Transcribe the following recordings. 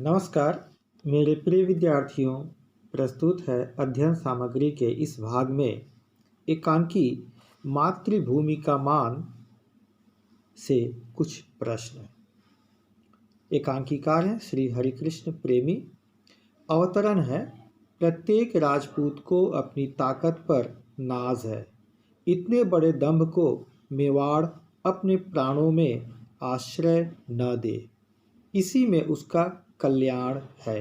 नमस्कार मेरे प्रिय विद्यार्थियों। प्रस्तुत है अध्ययन सामग्री के इस भाग में एकांकी मातृभूमि का मान से कुछ प्रश्न। एकांकीकार हैं श्री हरिकृष्ण प्रेमी। अवतरण है, प्रत्येक राजपूत को अपनी ताकत पर नाज है। इतने बड़े दंभ को मेवाड़ अपने प्राणों में आश्रय न दे, इसी में उसका कल्याण है।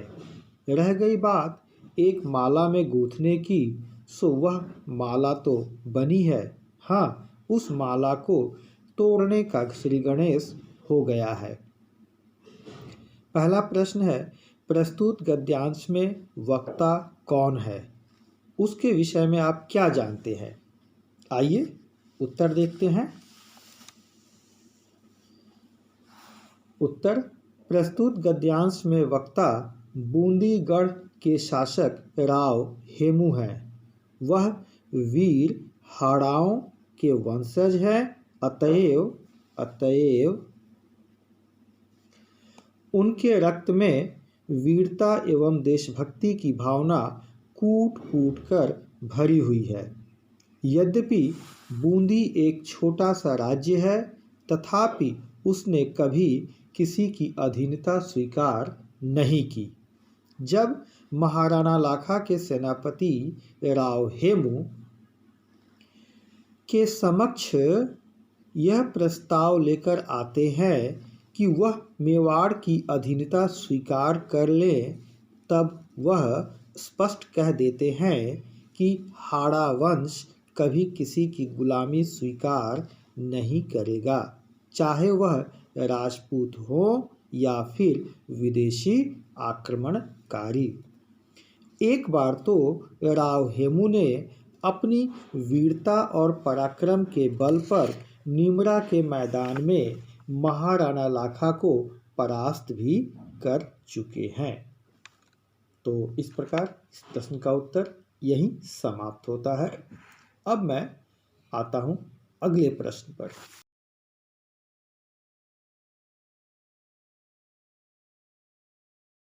रह गई बात एक माला में गूंथने की, सो वह माला तो बनी है, हाँ उस माला को तोड़ने का श्री गणेश हो गया है। पहला प्रश्न है, प्रस्तुत गद्यांश में वक्ता कौन है, उसके विषय में आप क्या जानते हैं? आइए उत्तर देखते हैं। उत्तर, प्रस्तुत गद्यांश में वक्ता बूंदीगढ़ के शासक राव हेमू हैं। वह वीर हाड़ाओं के वंशज हैं, अतएव उनके रक्त में वीरता एवं देशभक्ति की भावना कूट कूट कर भरी हुई है। यद्यपि बूंदी एक छोटा सा राज्य है, तथापि उसने कभी किसी की अधीनता स्वीकार नहीं की। जब महाराणा लाखा के सेनापति राव हेमू के समक्ष यह प्रस्ताव लेकर आते हैं कि वह मेवाड़ की अधीनता स्वीकार कर ले, तब वह स्पष्ट कह देते हैं कि हाड़ा वंश कभी किसी की गुलामी स्वीकार नहीं करेगा, चाहे वह राजपूत हो या फिर विदेशी आक्रमणकारी। एक बार तो राव हेमू ने अपनी वीरता और पराक्रम के बल पर निमरा के मैदान में महाराणा लाखा को परास्त भी कर चुके हैं। तो इस प्रकार इस प्रश्न का उत्तर यहीं समाप्त होता है। अब मैं आता हूँ अगले प्रश्न पर।